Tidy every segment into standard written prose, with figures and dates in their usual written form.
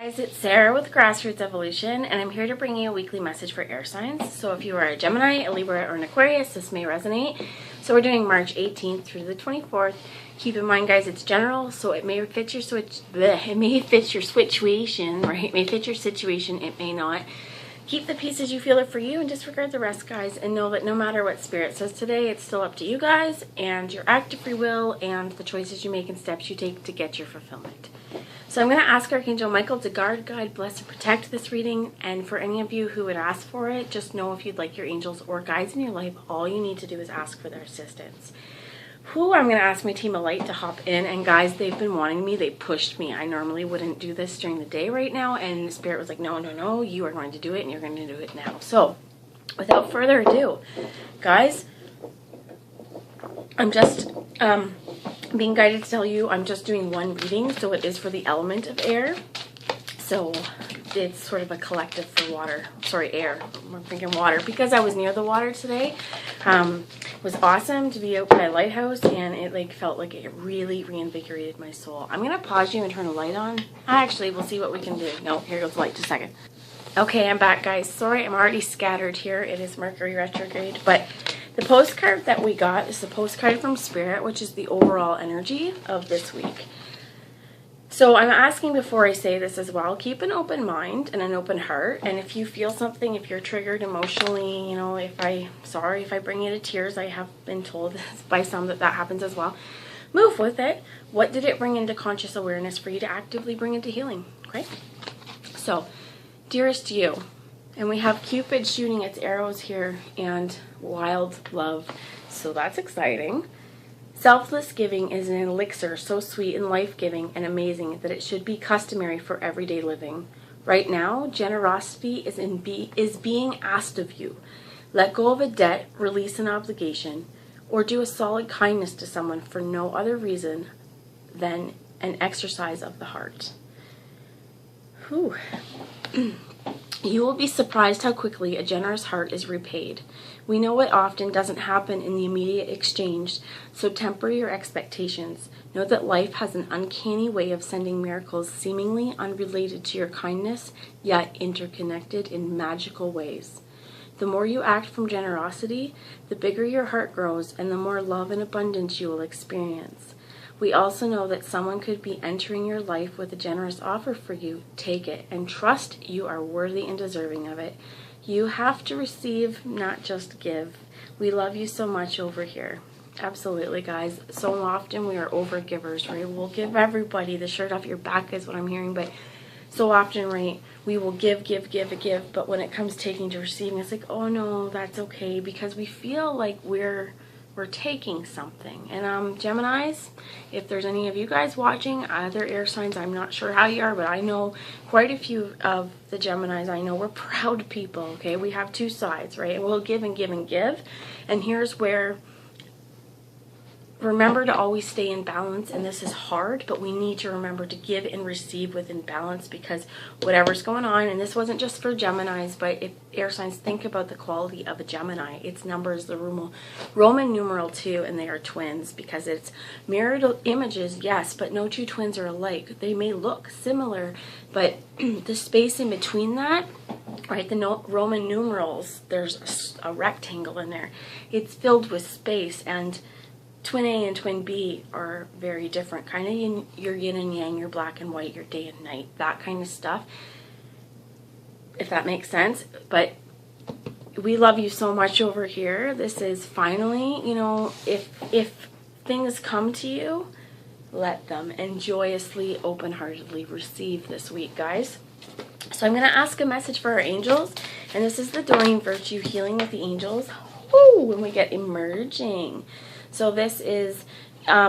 Guys, it's Sarah with Grassroots Evolution, and I'm here to bring you a weekly message for air signs. So if you are a Gemini, a Libra, or an Aquarius, this may resonate. So we're doing March 18th through the 24th. Keep in mind, guys, it's general, so it may fit your situation, right? It may fit your situation, it may not. Keep the pieces you feel are for you and disregard the rest, guys, and know that no matter what Spirit says today, it's still up to you guys and your active free will and the choices you make and steps you take to get your fulfillment. So I'm going to ask Archangel Michael to guard, guide, bless, and protect this reading. And for any of you who would ask for it, just know if you'd like your angels or guides in your life, all you need to do is ask for their assistance. I'm going to ask my team of light to hop in. And guys, they've been wanting me. They pushed me. I normally wouldn't do this during the day right now. And the Spirit was like, no, you are going to do it and you're going to do it now. So without further ado, guys, I'm just being guided to tell you I'm just doing one reading, so it is for the element of air. So it's sort of a collective for air. I'm thinking water because I was near the water today. It was awesome to be out by a lighthouse, and it felt like it really reinvigorated my soul. I'm gonna pause you and turn the light on. Actually, we'll see what we can do. No, here goes the light. Just a second. Okay, I'm back, guys. Sorry, I'm already scattered here. It is Mercury retrograde, but the postcard that we got is the postcard from Spirit, which is the overall energy of this week. So I'm asking before I say this as well, keep an open mind and an open heart. And if you feel something, if you're triggered emotionally, if I bring you to tears, I have been told by some that happens as well. Move with it. What did it bring into conscious awareness for you to actively bring into healing? Okay? So, dearest you, and we have Cupid shooting its arrows here and wild love. So that's exciting. Selfless giving is an elixir so sweet and life-giving and amazing that it should be customary for everyday living. Right now, generosity is being asked of you. Let go of a debt, release an obligation, or do a solid kindness to someone for no other reason than an exercise of the heart. Whew. You will be surprised how quickly a generous heart is repaid. We know it often doesn't happen in the immediate exchange, so temper your expectations. Know that life has an uncanny way of sending miracles seemingly unrelated to your kindness, yet interconnected in magical ways. The more you act from generosity, the bigger your heart grows and the more love and abundance you will experience. We also know that someone could be entering your life with a generous offer for you. Take it and trust you are worthy and deserving of it. You have to receive, not just give. We love you so much over here. Absolutely, guys. So often we are over givers, right? We'll give everybody the shirt off your back is what I'm hearing, but so often, right, we will give, but when it comes taking to receiving, it's like, oh no, that's okay, because we feel like we're taking something. And Geminis, if there's any of you guys watching, other air signs, I'm not sure how you are, but I know quite a few of the Geminis. I know we're proud people, okay? We have two sides, right? And we'll give and give and give. And here's where, remember to always stay in balance, and this is hard, but we need to remember to give and receive within balance, because whatever's going on, and this wasn't just for Geminis, but if air signs, think about the quality of a Gemini. Its number is the Roman numeral 2, and they are twins, because it's mirrored images, yes, but no two twins are alike. They may look similar, but the space in between that, right, the Roman numerals, there's a rectangle in there. It's filled with space, and Twin A and Twin B are very different. Kind of your yin and yang, your black and white, your day and night, that kind of stuff, if that makes sense. But we love you so much over here. This is finally, if things come to you, let them, and joyously, open-heartedly receive this week, guys. So I'm going to ask a message for our angels, and this is the Doreen Virtue Healing with the Angels. Woo! When we get emerging. So this is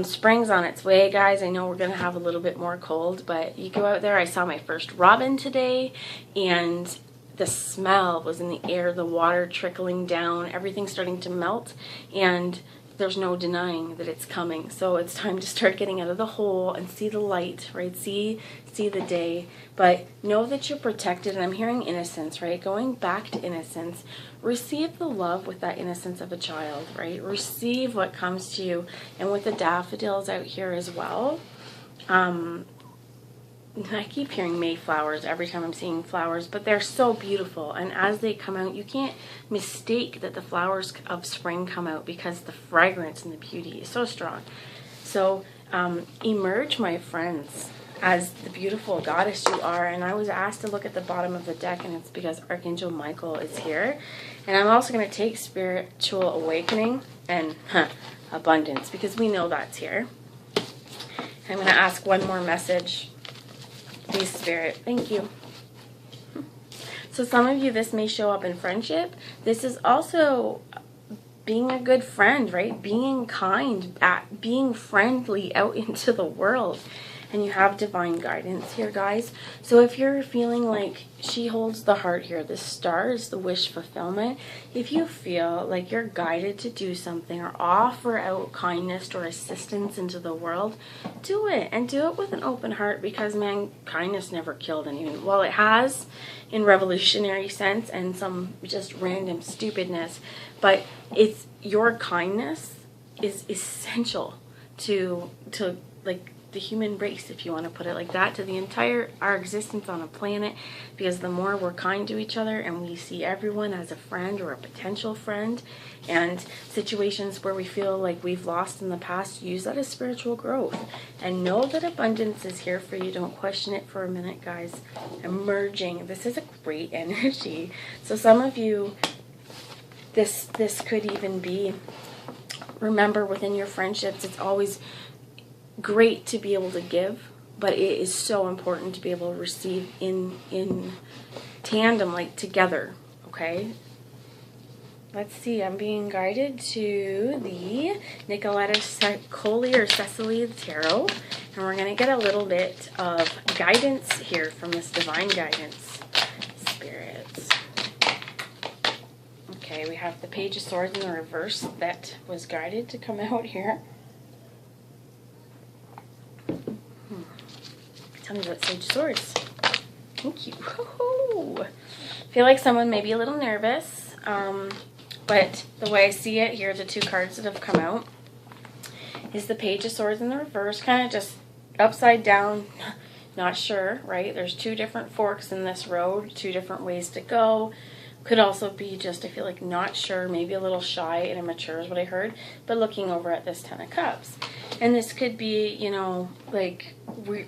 spring's on its way, guys. I know we're going to have a little bit more cold, but you go out there. I saw my first robin today, and the smell was in the air, the water trickling down, everything starting to melt, and there's no denying that it's coming. So it's time to start getting out of the hole and see the light, right? See the day. But know that you're protected. And I'm hearing innocence, right? Going back to innocence. Receive the love with that innocence of a child, right? Receive what comes to you. And with the daffodils out here as well, I keep hearing Mayflowers every time I'm seeing flowers, but they're so beautiful. And as they come out, you can't mistake that the flowers of spring come out because the fragrance and the beauty is so strong. So emerge, my friends, as the beautiful goddess you are. And I was asked to look at the bottom of the deck, and it's because Archangel Michael is here. And I'm also going to take spiritual awakening and abundance, because we know that's here. I'm going to ask one more message. Please, Spirit. Thank you. So some of you, this may show up in friendship. This is also being a good friend, right? Being kind, being friendly out into the world. And you have divine guidance here, guys. So if you're feeling like she holds the heart here, the star is the wish fulfillment. If you feel like you're guided to do something or offer out kindness or assistance into the world, do it. And do it with an open heart, because, man, kindness never killed anyone. Well, it has in revolutionary sense and some just random stupidness. But it's your kindness is essential to like the human race, if you want to put it like that, to the entire our existence on a planet, because the more we're kind to each other and we see everyone as a friend or a potential friend, and situations where we feel like we've lost in the past, use that as spiritual growth and know that abundance is here for you. Don't question it for a minute, guys. Emerging, this is a great energy. So some of you, this could even be, remember, within your friendships, it's always great to be able to give, but it is so important to be able to receive in tandem, like together. Okay, let's see. I'm being guided to the Nicoletta Coley or Cecily Tarot, and we're going to get a little bit of guidance here from this divine guidance, spirits. Okay, we have the Page of Swords in the reverse that was guided to come out here. Tell me about Sage of Swords. Thank you. Woo-hoo. I feel like someone may be a little nervous, but the way I see it here, the two cards that have come out is the Page of Swords in the reverse, kind of just upside down, not sure, right? There's two different forks in this road, two different ways to go. Could also be just, I feel like, not sure, maybe a little shy and immature is what I heard, but looking over at this Ten of Cups. And this could be, you know, like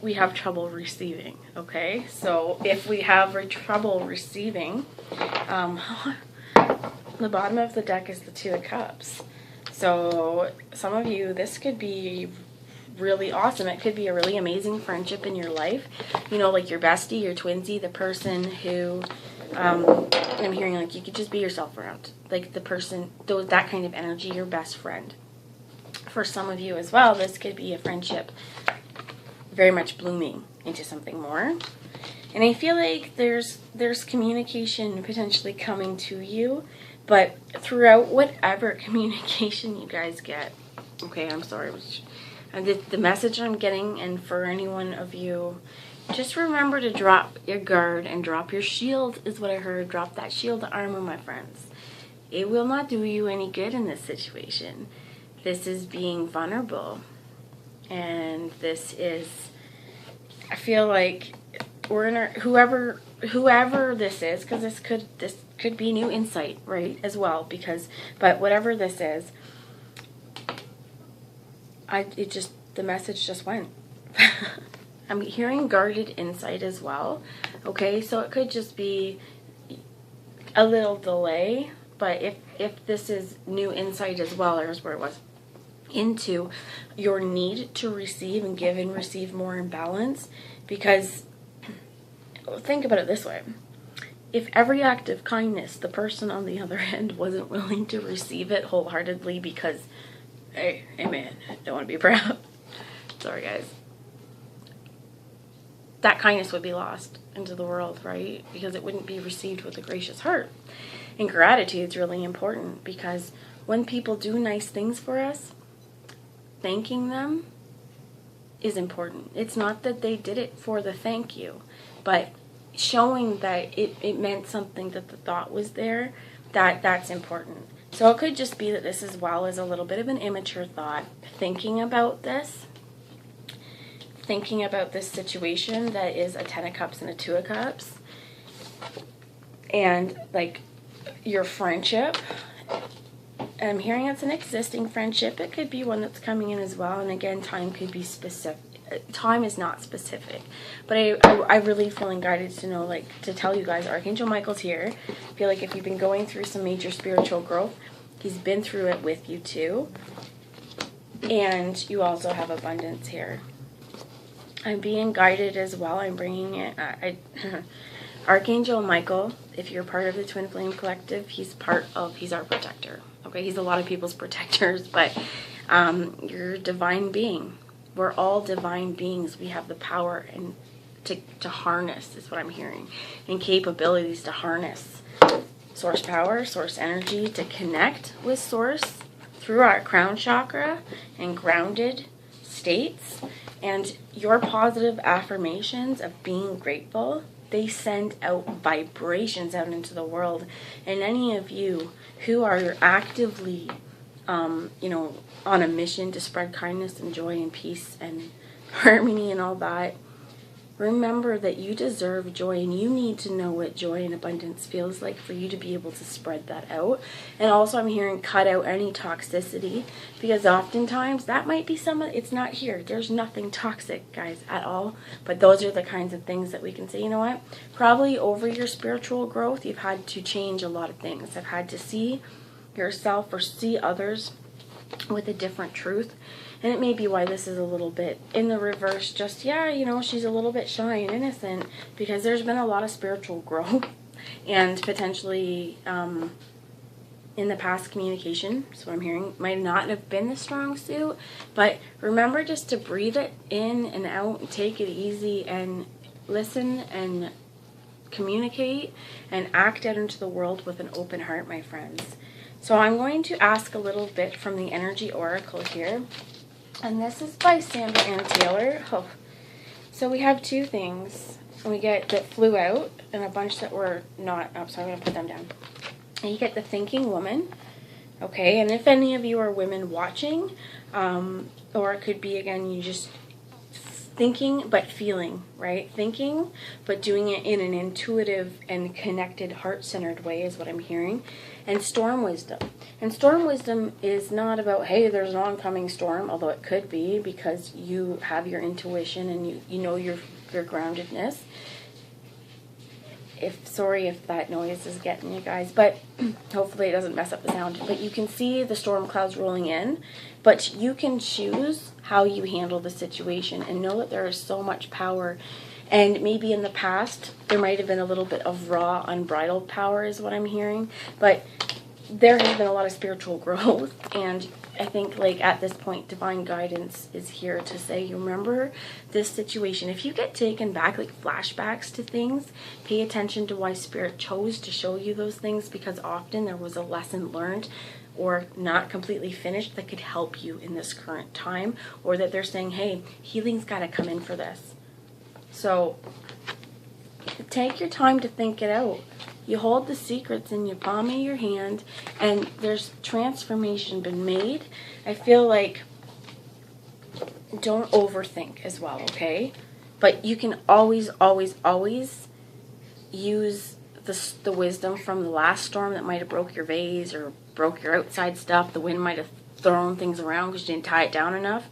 we have trouble receiving, okay? So if we have trouble receiving, the bottom of the deck is the Two of Cups. So some of you, this could be really awesome. It could be a really amazing friendship in your life. You know, like your bestie, your twinsy, the person who... I'm hearing like you could just be yourself around, like the person, that kind of energy, your best friend. For some of you as well, this could be a friendship very much blooming into something more. And I feel like there's communication potentially coming to you, but throughout whatever communication you guys get, okay, I'm sorry, the message I'm getting, and for any one of you, just remember to drop your guard and drop your shield, is what I heard. Drop that shield of armor, my friends. It will not do you any good in this situation. This is being vulnerable. And this is, I feel like we're in whoever this is, because this could be new insight, right, as well, but whatever this is, the message just went. I'm hearing guarded insight as well. Okay, so it could just be a little delay, but if this is new insight as well, there's where it was, into your need to receive and give and receive more in balance. Because think about it this way. If every act of kindness, the person on the other end wasn't willing to receive it wholeheartedly because, hey man, don't want to be proud. Sorry guys. That kindness would be lost into the world, right? Because it wouldn't be received with a gracious heart. And gratitude is really important, because when people do nice things for us, thanking them is important. It's not that they did it for the thank you, but showing that it meant something, that the thought was there, that's important. So it could just be that this as well is a little bit of an immature thought, thinking about this, thinking about this situation that is a 10 of Cups and a 2 of Cups, and like your friendship, and I'm hearing it's an existing friendship. It could be one that's coming in as well, and again, time could be specific. Time is not specific, but I really feeling guided to know, like, to tell you guys, Archangel Michael's here. I feel like if you've been going through some major spiritual growth, he's been through it with you too. And you also have abundance here. I'm being guided as well. I'm bringing it. Archangel Michael, if you're part of the Twin Flame Collective, he's our protector. Okay, he's a lot of people's protectors, but you're a divine being. We're all divine beings. We have the power and to harness, is what I'm hearing, and capabilities to harness source power, source energy, to connect with source through our crown chakra and grounded states. And your positive affirmations of being grateful, they send out vibrations out into the world. And any of you who are actively on a mission to spread kindness and joy and peace and harmony and all that, remember that you deserve joy, and you need to know what joy and abundance feels like for you to be able to spread that out. And also, I'm hearing cut out any toxicity, because oftentimes that might be it's not here. There's nothing toxic, guys, at all. But those are the kinds of things that we can say, you know what? Probably over your spiritual growth, you've had to change a lot of things. I've had to see yourself or see others with a different truth. And it may be why this is a little bit in the reverse. Just, she's a little bit shy and innocent, because there's been a lot of spiritual growth and potentially in the past communication, so I'm hearing, might not have been the strong suit. But remember just to breathe it in and out and take it easy and listen and communicate and act out into the world with an open heart, my friends. So I'm going to ask a little bit from the Energy Oracle here. And this is by Sandra Ann Taylor. Oh. So we have two things. We get that flew out and a bunch that were not up. So I'm going to put them down. And you get the Thinking Woman. Okay, and if any of you are women watching, or it could be, again, you just thinking but feeling, right? Thinking but doing it in an intuitive and connected, heart-centered way is what I'm hearing. And Storm Wisdom. And Storm Wisdom is not about, hey, there's an oncoming storm, although it could be, because you have your intuition and you know your groundedness. Sorry if that noise is getting you guys, but hopefully it doesn't mess up the sound. But you can see the storm clouds rolling in, but you can choose how you handle the situation and know that there is so much power. And maybe in the past there might have been a little bit of raw, unbridled power is what I'm hearing, but there has been a lot of spiritual growth. And I think, like, at this point, divine guidance is here to say, you remember this situation. If you get taken back, like flashbacks to things, pay attention to why Spirit chose to show you those things, because often there was a lesson learned or not completely finished that could help you in this current time, or that they're saying, hey, healing's got to come in for this. So take your time to think it out. You hold the secrets in your palm of your hand, and there's transformation been made. I feel like, don't overthink as well, okay? But you can always, always, always use the wisdom from the last storm that might have broke your vase or broke your outside stuff. The wind might have thrown things around because you didn't tie it down enough.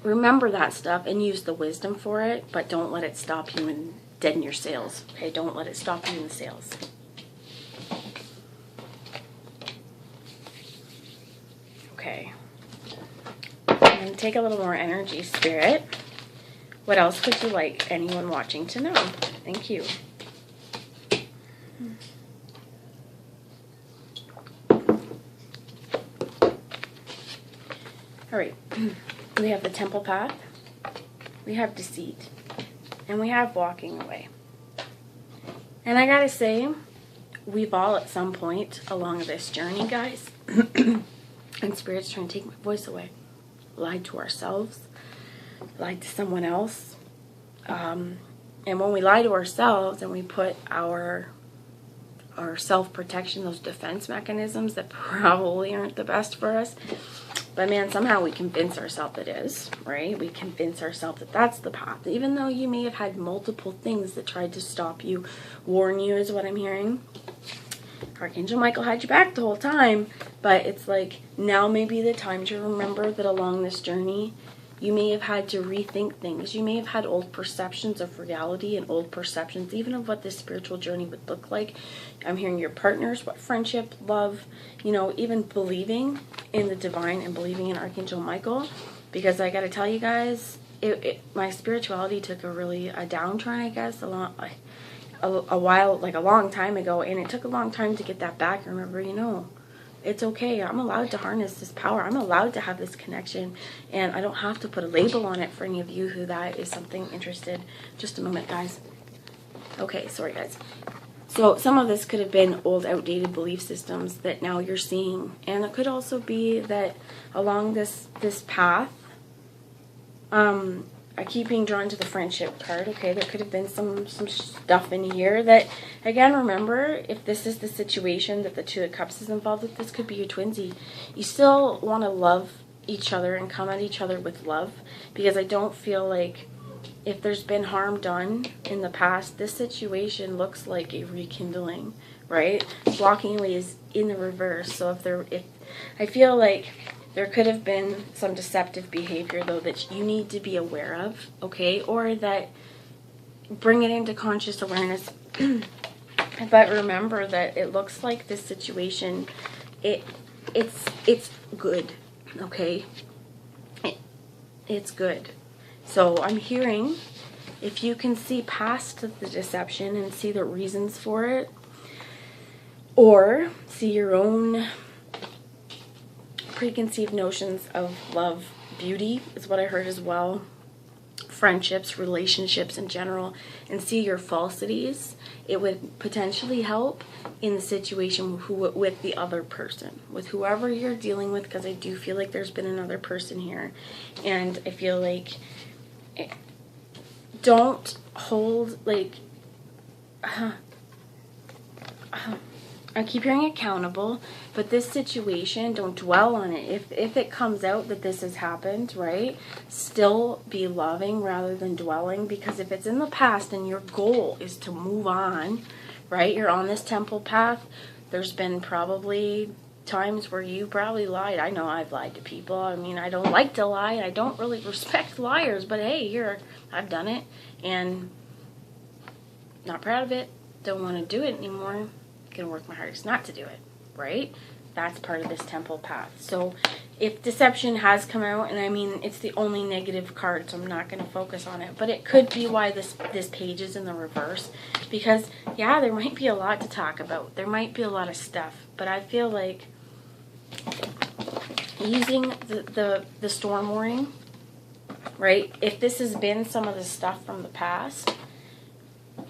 Remember that stuff and use the wisdom for it, but don't let it stop you and deaden your sails. Okay, don't let it stop you in the sails. Okay. And take a little more energy, Spirit. What else would you like anyone watching to know? Thank you. All right. We have the Temple Path. We have Deceit. And we have Walking Away. And I gotta say, we've all at some point along this journey, guys, and Spirit's trying to take my voice away, lied to ourselves, lied to someone else. And when we lie to ourselves and we put our self-protection, those defense mechanisms that probably aren't the best for us, But man, somehow we convince ourselves it is, right? We convince ourselves that that's the path. Even though you may have had multiple things that tried to stop you, warn you is what I'm hearing. Archangel Michael had you back the whole time. But it's like, now may be the time to remember that along this journey, you may have had to rethink things. You may have had old perceptions of reality and old perceptions even of what this spiritual journey would look like. I'm hearing your partners, what friendship, love, you know, even believing in the divine and believing in Archangel Michael. Because I got to tell you guys, my spirituality took a downturn, I guess, a long time ago. And it took a long time to get that back. Remember, you know, it's okay. I'm allowed to harness this power. I'm allowed to have this connection. And I don't have to put a label on it for any of you who that is something interested. Just a moment, guys. Okay, sorry, guys. So some of this could have been old, outdated belief systems that now you're seeing. And it could also be that along this path, I keep being drawn to the friendship card. Okay, there could have been some stuff in here that, again, remember, if this is the situation that the Two of Cups is involved with, this could be your twinsy. You still want to love each other and come at each other with love, because I don't feel like if there's been harm done in the past, this situation looks like a rekindling, right? Walking away is in the reverse. So if I feel like there could have been some deceptive behavior, though, that you need to be aware of, okay? Or that bring it into conscious awareness. But remember that it looks like this situation, it's good, okay? It's good. So I'm hearing, if you can see past the deception and see the reasons for it, or see your own preconceived notions of love, beauty is what I heard as well, friendships, relationships in general, and see your falsities, it would potentially help in the situation with the other person, with whoever you're dealing with, because I do feel like there's been another person here. And I feel like don't hold, like, I keep hearing accountable, but this situation, don't dwell on it. If it comes out that this has happened, right, still be loving rather than dwelling, because if it's in the past and your goal is to move on, right, you're on this temple path, there's been probably times where you probably lied. I know I've lied to people. I mean, I don't like to lie. I don't really respect liars, but hey, here, I've done it, and not proud of it. Don't want to do it anymore. Gonna work my hardest not to do it, right? That's part of this temple path. So if deception has come out, and I mean, it's the only negative card, so I'm not going to focus on it, but it could be why this page is in the reverse, because yeah, there might be a lot to talk about. There might be a lot of stuff, but I feel like using the storm warning, right? If this has been some of the stuff from the past,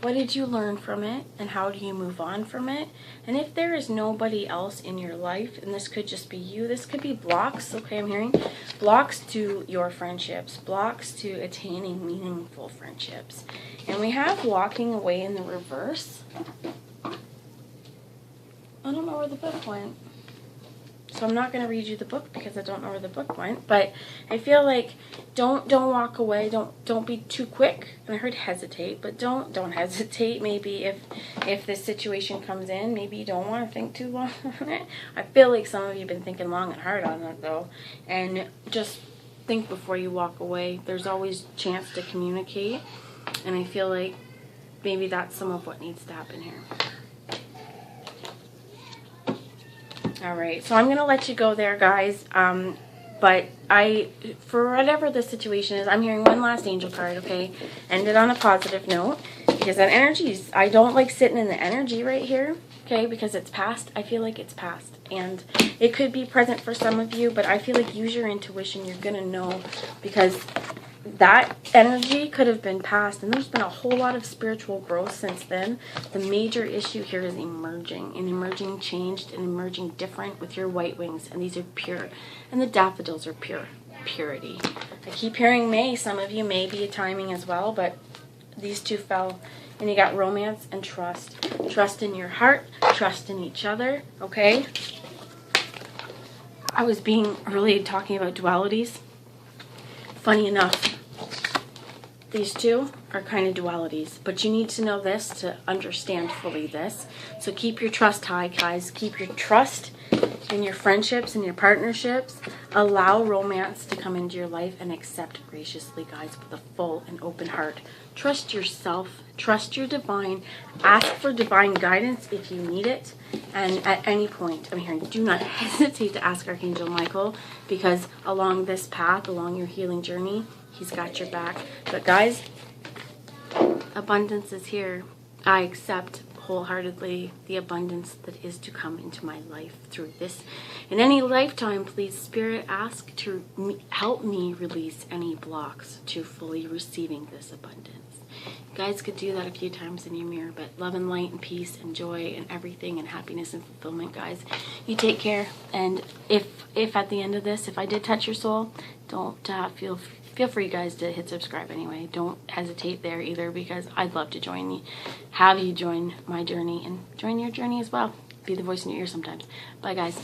what did you learn from it, and how do you move on from it? And if there is nobody else in your life, and this could just be you, this could be blocks, okay, I'm hearing blocks to your friendships, blocks to attaining meaningful friendships. And we have walking away in the reverse. I don't know where the book went. So I'm not going to read you the book because I don't know where the book went. But I feel like don't walk away. Don't be too quick. And I heard hesitate, but don't hesitate. Maybe if this situation comes in, maybe you don't want to think too long on it. I feel like some of you have been thinking long and hard on it though. And just think before you walk away. There's always a chance to communicate. And I feel like maybe that's some of what needs to happen here. All right, so I'm going to let you go there, guys. But for whatever the situation is, I'm hearing one last angel card, okay? End it on a positive note, because that energy, I don't like sitting in the energy right here, okay? Because it's past. I feel like it's past. And it could be present for some of you, but I feel like use your intuition. You're going to know, because that energy could have been past, and there's been a whole lot of spiritual growth since then. The major issue here is emerging, and emerging changed and emerging different with your white wings, and these are pure, and the daffodils are pure, purity. I keep hearing May. Some of you may be a timing as well, but these two fell, and you got romance and trust. Trust in your heart, trust in each other, okay? I was being really talking about dualities. Funny enough, these two are kind of dualities, but you need to know this to understand fully this. So keep your trust high, guys. Keep your trust in your friendships and your partnerships. Allow romance to come into your life and accept graciously, guys, with a full and open heart. Trust yourself. Trust your divine. Ask for divine guidance if you need it. And at any point, I'm hearing, do not hesitate to ask Archangel Michael, because along this path, along your healing journey, he's got your back. But guys, abundance is here. I accept wholeheartedly the abundance that is to come into my life through this. In any lifetime, please, Spirit, ask to help me release any blocks to fully receiving this abundance. You guys could do that a few times in your mirror, but love and light and peace and joy and everything and happiness and fulfillment, guys. You take care. And if at the end of this, if I did touch your soul, don't feel free, guys, to hit subscribe anyway. Don't hesitate there either, because I'd love to join you, have you join my journey and join your journey as well. Be the voice in your ear sometimes. Bye, guys.